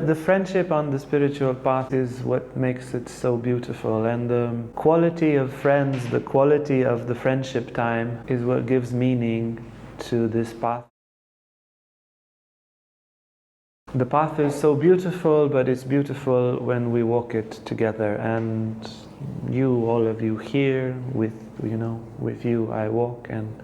The friendship on the spiritual path is what makes it so beautiful, and the quality of friends, the quality of the friendship time is what gives meaning to this path. The path is so beautiful, but it's beautiful when we walk it together, and you, all of you here, with you I walk, and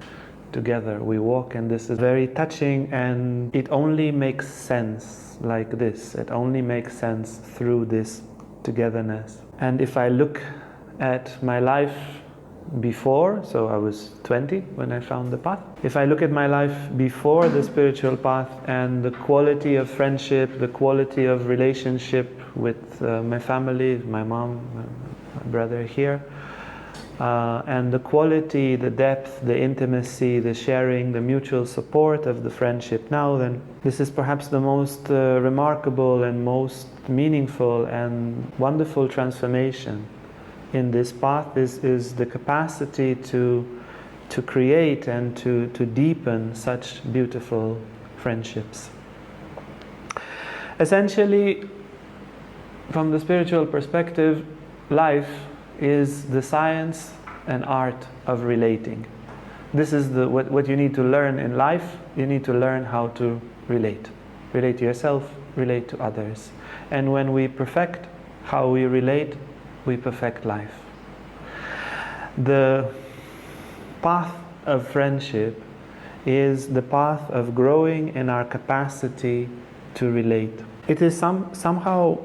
together we walk, and this is very touching, and it only makes sense like this. It only makes sense through this togetherness. And if I look at my life before, so I was 20 when I found the path. If I look at my life before the spiritual path and the quality of friendship, the quality of relationship with my family, my mom, my brother here, and the quality, the depth, the intimacy, the sharing, the mutual support of the friendship now, then this is perhaps the most remarkable and most meaningful and wonderful transformation in this path is the capacity to create and to deepen such beautiful friendships. Essentially, from the spiritual perspective, life is the science and art of relating. This is what you need to learn in life. You need to learn how to relate. Relate to yourself, relate to others. And when we perfect how we relate, we perfect life. The path of friendship is the path of growing in our capacity to relate. It is somehow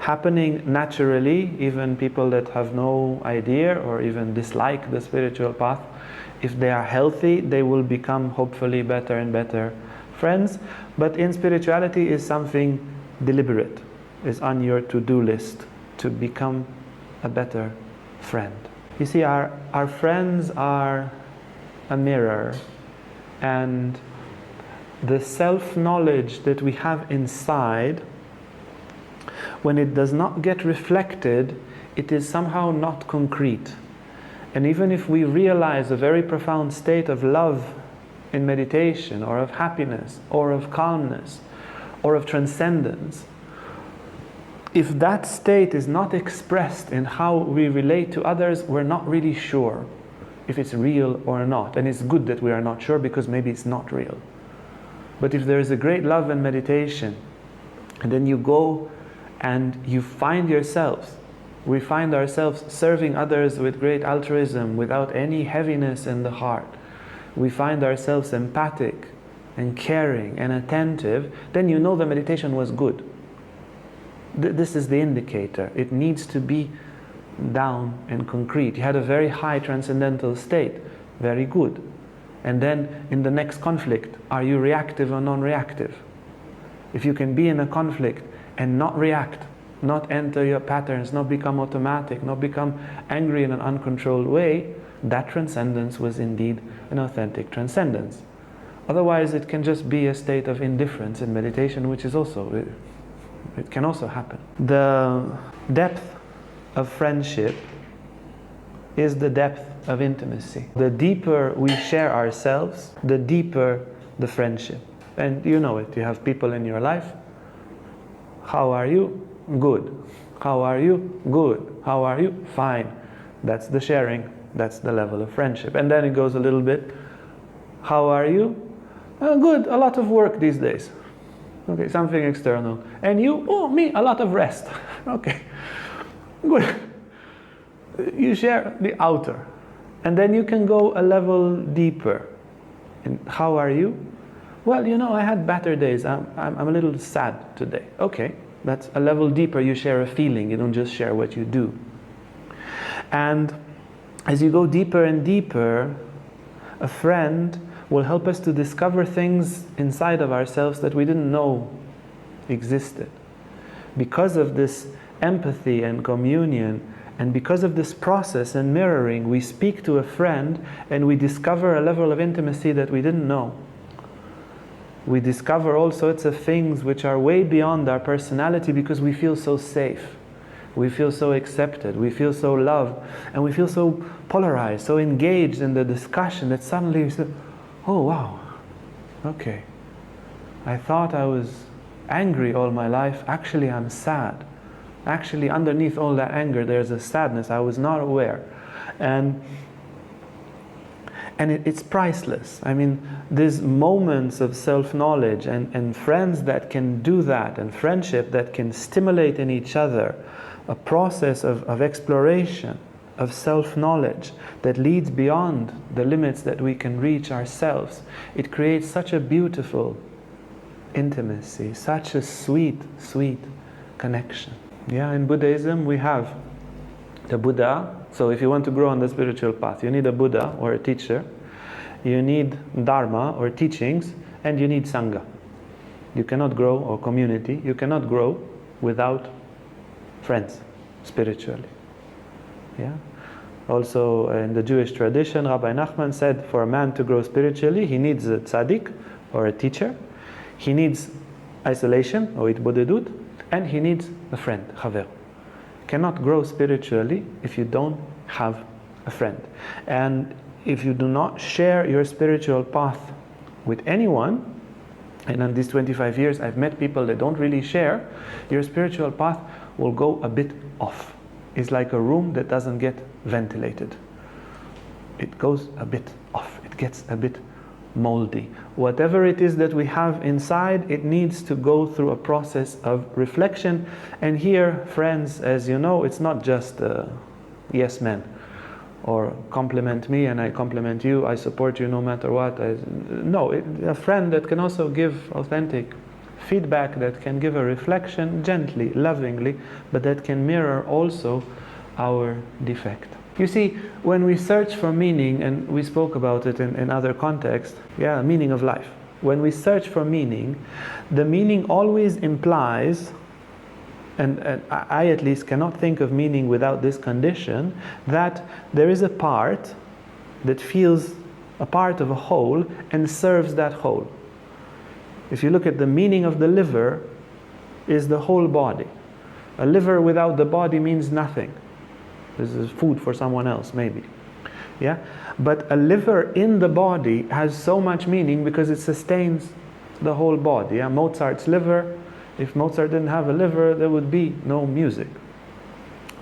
happening naturally. Even people that have no idea or even dislike the spiritual path, if they are healthy, they will become hopefully better and better friends. But in spirituality is something deliberate, is on your to-do list to become a better friend. You see, our friends are a mirror, and the self-knowledge that we have inside, when it does not get reflected, it is somehow not concrete. And even if we realize a very profound state of love in meditation, or of happiness, or of calmness, or of transcendence, if that state is not expressed in how we relate to others, we're not really sure if it's real or not. And it's good that we are not sure, because maybe it's not real. But if there is a great love and meditation, and then you go and you find yourselves, we find ourselves serving others with great altruism, without any heaviness in the heart. We find ourselves empathic and caring and attentive, then you know the meditation was good. This is the indicator. It needs to be down and concrete. You had a very high transcendental state, very good. And then in the next conflict, are you reactive or non-reactive? If you can be in a conflict and not react, not enter your patterns, not become automatic, not become angry in an uncontrolled way, that transcendence was indeed an authentic transcendence. Otherwise, it can just be a state of indifference in meditation, which is also, it can also happen. The depth of friendship is the depth of intimacy. The deeper we share ourselves, the deeper the friendship. And you know it, you have people in your life. How are you? Good. How are you? Good. How are you? Fine. That's the sharing. That's the level of friendship. And then it goes a little bit. How are you? Good. A lot of work these days. Okay, something external. And you? Oh, me, a lot of rest. Okay. Good. You share the outer. And then you can go a level deeper. And how are you? Well, you know, I had better days. I'm a little sad today. Okay, that's a level deeper. You share a feeling. You don't just share what you do. And as you go deeper and deeper, a friend will help us to discover things inside of ourselves that we didn't know existed. Because of this empathy and communion, and because of this process and mirroring, we speak to a friend and we discover a level of intimacy that we didn't know. We discover all sorts of things which are way beyond our personality, because we feel so safe. We feel so accepted. We feel so loved. And we feel so polarized, so engaged in the discussion, that suddenly we say, oh wow, okay. I thought I was angry all my life. Actually, I'm sad. Actually, underneath all that anger, there's a sadness I was not aware. And it's priceless. I mean, these moments of self-knowledge and friends that can do that, and friendship that can stimulate in each other a process of exploration, of self-knowledge that leads beyond the limits that we can reach ourselves. It creates such a beautiful intimacy, such a sweet, sweet connection. Yeah, in Buddhism we have the Buddha. So if you want to grow on the spiritual path, you need a Buddha or a teacher, you need Dharma or teachings, and you need sangha. You cannot grow, or community, you cannot grow without friends, spiritually. Yeah. Also in the Jewish tradition, Rabbi Nachman said for a man to grow spiritually, he needs a tzaddik or a teacher, he needs isolation or itbodedut, and he needs a friend, chaver. Cannot grow spiritually if you don't have a friend. And if you do not share your spiritual path with anyone, and in these 25 years I've met people that don't really share, your spiritual path will go a bit off. It's like a room that doesn't get ventilated. It goes a bit off. It gets a bit moldy. Whatever it is that we have inside, it needs to go through a process of reflection. And here, friends, as you know, it's not just yes men, or compliment me and I compliment you, I support you no matter what. No, a friend that can also give authentic feedback, that can give a reflection gently, lovingly, but that can mirror also our defect. You see, when we search for meaning, and we spoke about it in other contexts, meaning of life. When we search for meaning, the meaning always implies, and I at least cannot think of meaning without this condition, that there is a part that feels a part of a whole and serves that whole. If you look at the meaning of the liver, is the whole body. A liver without the body means nothing. This is food for someone else, maybe. Yeah? But a liver in the body has so much meaning because it sustains the whole body. Yeah? Mozart's liver, if Mozart didn't have a liver, there would be no music.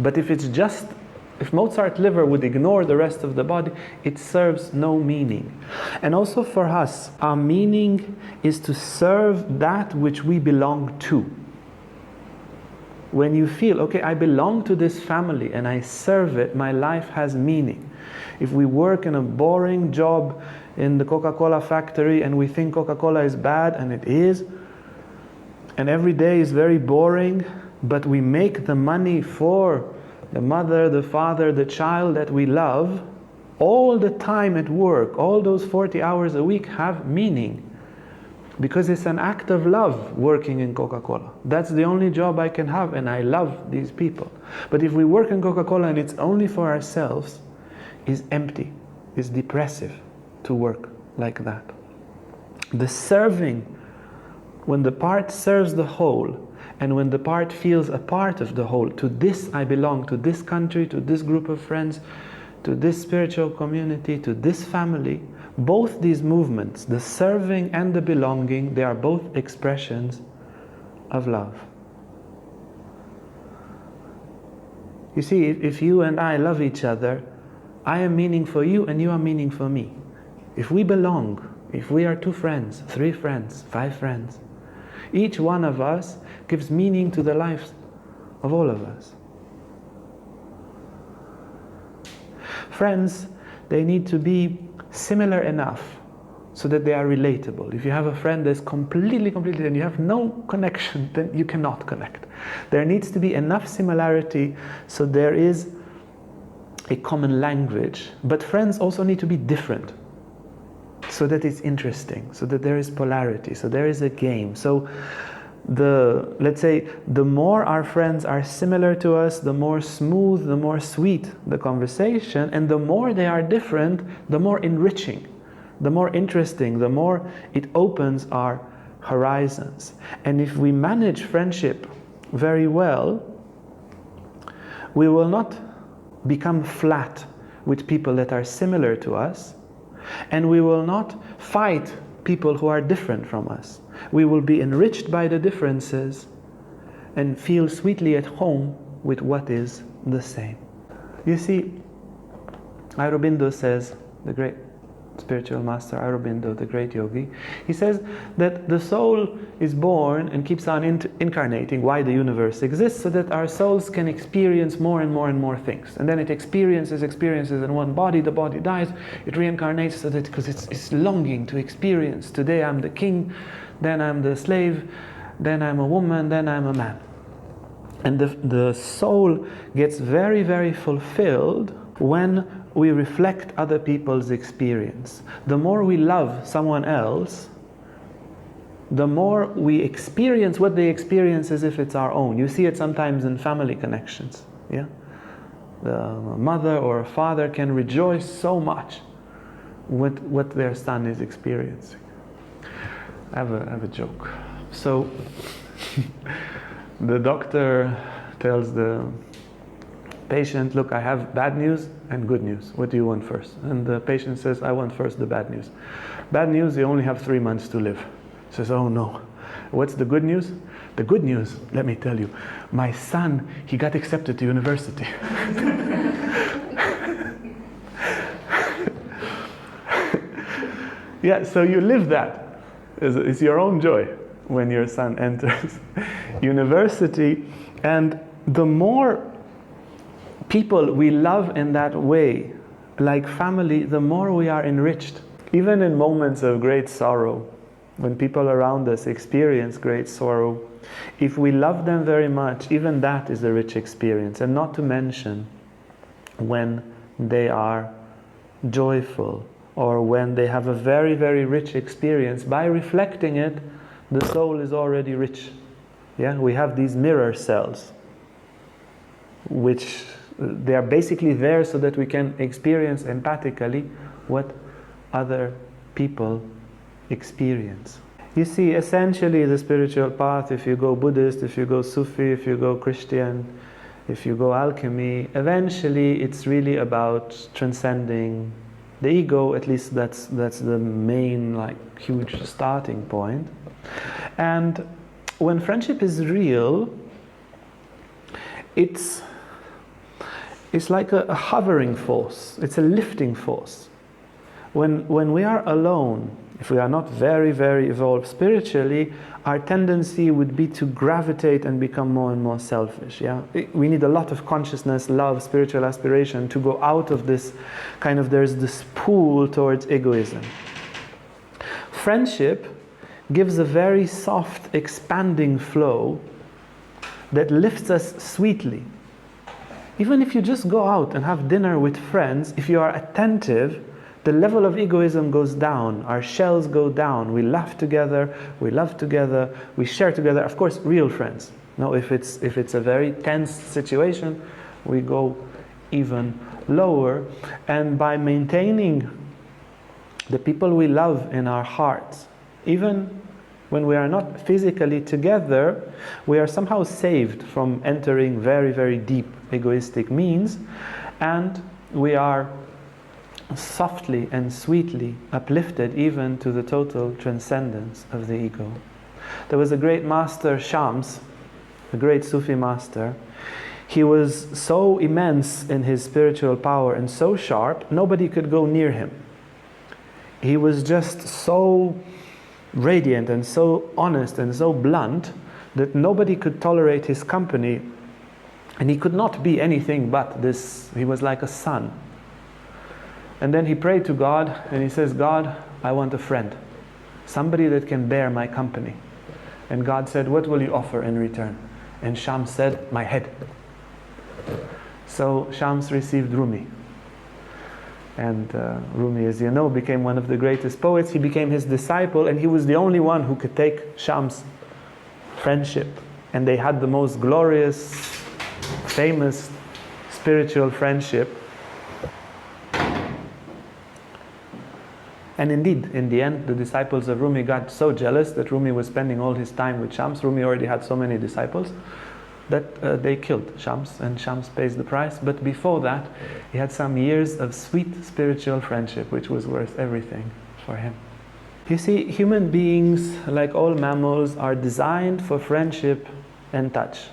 But if Mozart's liver would ignore the rest of the body, it serves no meaning. And also for us, our meaning is to serve that which we belong to. When you feel, okay, I belong to this family and I serve it, my life has meaning. If we work in a boring job in the Coca-Cola factory and we think Coca-Cola is bad, and it is, and every day is very boring, but we make the money for the mother, the father, the child that we love, all the time at work, all those 40 hours a week have meaning. Because it's an act of love working in Coca-Cola. That's the only job I can have, and I love these people. But if we work in Coca-Cola and it's only for ourselves, it's empty, it's depressive to work like that. The serving, when the part serves the whole, and when the part feels a part of the whole, to this I belong, to this country, to this group of friends, to this spiritual community, to this family, both these movements, the serving and the belonging, they are both expressions of love. You see, if you and I love each other, I am meaning for you and you are meaning for me. If we belong, if we are 2 friends, 3 friends, 5 friends, each one of us gives meaning to the lives of all of us. Friends, they need to be similar enough so that they are relatable. If you have a friend that's completely, and you have no connection, then you cannot connect. There needs to be enough similarity so there is a common language. But friends also need to be different so that it's interesting, so that there is polarity, so there is a game. So let's say the more our friends are similar to us, the more smooth, the more sweet the conversation, and the more they are different, the more enriching, the more interesting, the more it opens our horizons. And if we manage friendship very well, we will not become flat with people that are similar to us, and we will not fight people who are different from us. We will be enriched by the differences and feel sweetly at home with what is the same. You see, Aurobindo says, the great spiritual master Aurobindo, the great yogi, he says that the soul is born and keeps on incarnating, why the universe exists, so that our souls can experience more and more and more things. And then it experiences in one body, the body dies, it reincarnates, so that because it's longing to experience. Today I'm the king, then I'm the slave, then I'm a woman, then I'm a man. And the soul gets very, very fulfilled when we reflect other people's experience. The more we love someone else, the more we experience what they experience as if it's our own. You see it sometimes in family connections. Yeah, the mother or a father can rejoice so much with what their son is experiencing. I have a joke. So the doctor tells the patient, look, I have bad news and good news. What do you want first? And the patient says, I want first the bad news. Bad news, you only have 3 months to live. He says, oh no. What's the good news? The good news, let me tell you, my son, he got accepted to university. Yeah, so you live that. It's your own joy when your son enters university. And the more people we love in that way, like family, the more we are enriched. Even in moments of great sorrow, when people around us experience great sorrow, if we love them very much, even that is a rich experience. And not to mention when they are joyful, or when they have a very, very rich experience. By reflecting it, the soul is already rich. Yeah, we have these mirror cells, which they are basically there so that we can experience empathically what other people experience. You see, essentially the spiritual path, if you go Buddhist, if you go Sufi, if you go Christian, if you go alchemy, eventually it's really about transcending the ego. At least that's the main, like, huge starting point. And when friendship is real, it's like a hovering force. It's a lifting force. When we are alone, if we are not very, very evolved spiritually, our tendency would be to gravitate and become more and more selfish. Yeah, we need a lot of consciousness, love, spiritual aspiration to go out of this kind of, there's this pull towards egoism. Friendship gives a very soft, expanding flow that lifts us sweetly. Even if you just go out and have dinner with friends, if you are attentive, the level of egoism goes down, our shells go down, we laugh together, we love together, we share together. Of course, real friends. No, if it's a very tense situation, we go even lower. And by maintaining the people we love in our hearts, even when we are not physically together, we are somehow saved from entering very, very deep egoistic means, and we are softly and sweetly uplifted even to the total transcendence of the ego. There was a great master, Shams, a great Sufi master. He was so immense in his spiritual power and so sharp, nobody could go near him. He was just so radiant and so honest and so blunt that nobody could tolerate his company, and he could not be anything but this. He was like a sun. And then he prayed to God and he says, God, I want a friend, somebody that can bear my company. And God said, what will you offer in return? And Shams said, my head. So Shams received Rumi. And Rumi, as you know, became one of the greatest poets. He became his disciple, and he was the only one who could take Shams' friendship. And they had the most glorious, famous spiritual friendship. And indeed, in the end, the disciples of Rumi got so jealous that Rumi was spending all his time with Shams. Rumi already had so many disciples that they killed Shams, and Shams pays the price. But before that, he had some years of sweet spiritual friendship, which was worth everything for him. You see, human beings, like all mammals, are designed for friendship and touch.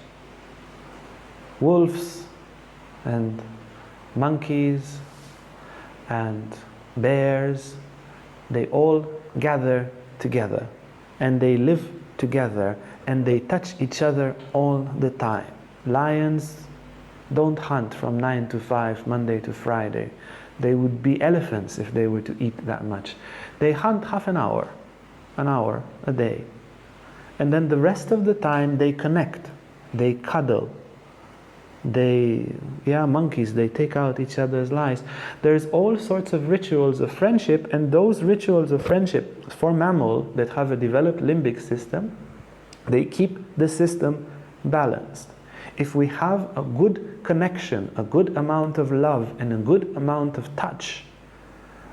Wolves and monkeys and bears, they all gather together and they live together and they touch each other all the time. Lions don't hunt from 9 to 5, Monday to Friday. They would be elephants if they were to eat that much. They hunt half an hour a day. And then the rest of the time they connect, they cuddle. Monkeys, they take out each other's lives. There's all sorts of rituals of friendship, and those rituals of friendship for mammals that have a developed limbic system, they keep the system balanced. If we have a good connection, a good amount of love, and a good amount of touch,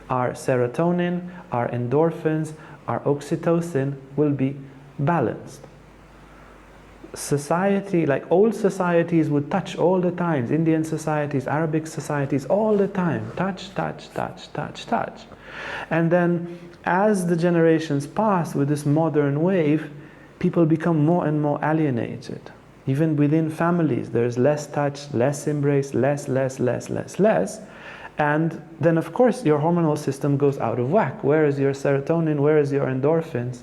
our serotonin, our endorphins, our oxytocin will be balanced. Society, like old societies, would touch all the time. Indian societies, Arabic societies, all the time. Touch, touch, touch, touch, touch. And then as the generations pass with this modern wave, people become more and more alienated. Even within families, there's less touch, less embrace, less. And then of course your hormonal system goes out of whack. Where is your serotonin? Where is your endorphins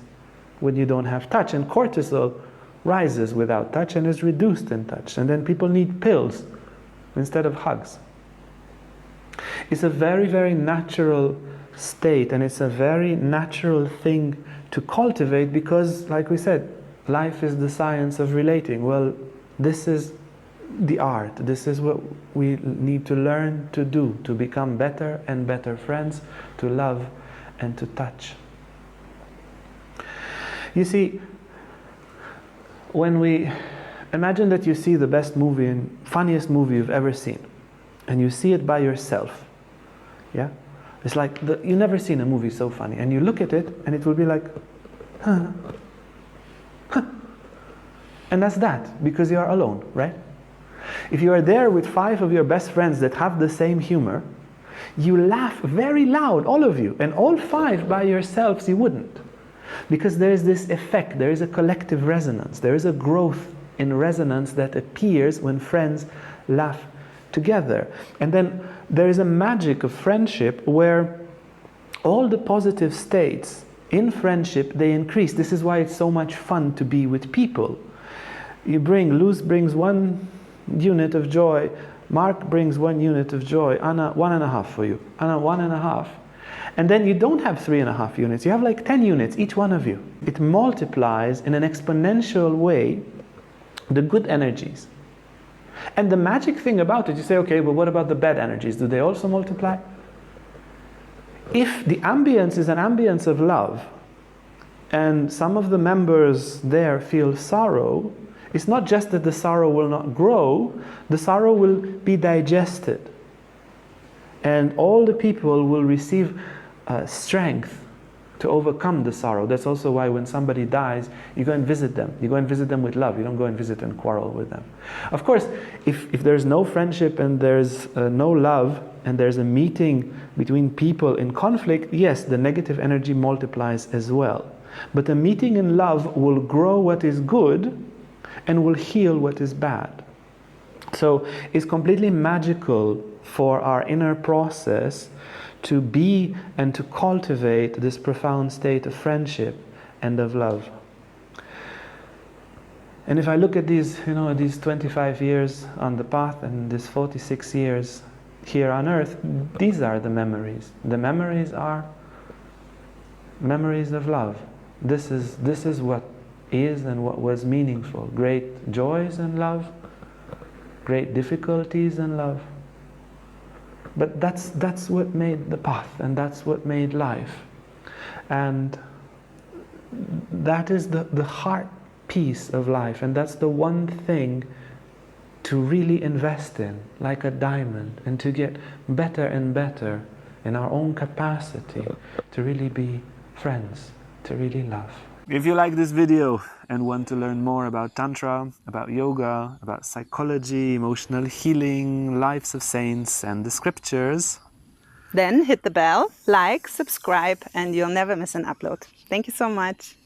when you don't have touch? And cortisol rises without touch and is reduced in touch. And then people need pills instead of hugs. It's a very, very natural state, and it's a very natural thing to cultivate because, like we said, life is the science of relating. Well, this is the art. This is what we need to learn to do, to become better and better friends, to love and to touch. You see, when we imagine that you see the best movie and funniest movie you've ever seen, and you see it by yourself, yeah? It's like, you've never seen a movie so funny, and you look at it, and it will be like, huh. And that's that, because you are alone, right? If you are there with 5 of your best friends that have the same humor, you laugh very loud, all of you, and all 5 by yourselves you wouldn't. Because there is this effect, there is a collective resonance, there is a growth in resonance that appears when friends laugh together. And then there is a magic of friendship where all the positive states in friendship, they increase. This is why it's so much fun to be with people. Luz brings 1 unit of joy, Mark brings 1 unit of joy, Anna 1.5 for you, Anna 1.5. And then you don't have 3.5 units, you have like 10 units, each one of you. It multiplies in an exponential way the good energies. And the magic thing about it, you say, okay, but what about the bad energies? Do they also multiply? If the ambience is an ambience of love, and some of the members there feel sorrow, it's not just that the sorrow will not grow, the sorrow will be digested. And all the people will receive strength to overcome the sorrow. That's also why when somebody dies, you go and visit them. You go and visit them with love. You don't go and visit and quarrel with them. Of course, if there's no friendship and there's no love, and there's a meeting between people in conflict, yes, the negative energy multiplies as well. But a meeting in love will grow what is good and will heal what is bad. So it's completely magical for our inner process to be and to cultivate this profound state of friendship and of love. And if I look at these 25 years on the path and these 46 years here on earth, these are the memories. The memories are memories of love. This is what is and what was meaningful. Great joys and love, great difficulties and love. But that's what made the path, and that's what made life. And that is the heart piece of life, and that's the one thing to really invest in, like a diamond, and to get better and better in our own capacity to really be friends, to really love. If you like this video and want to learn more about Tantra, about yoga, about psychology, emotional healing, lives of saints, and the scriptures, Then hit the bell, like, subscribe, and you'll never miss an upload. Thank you so much.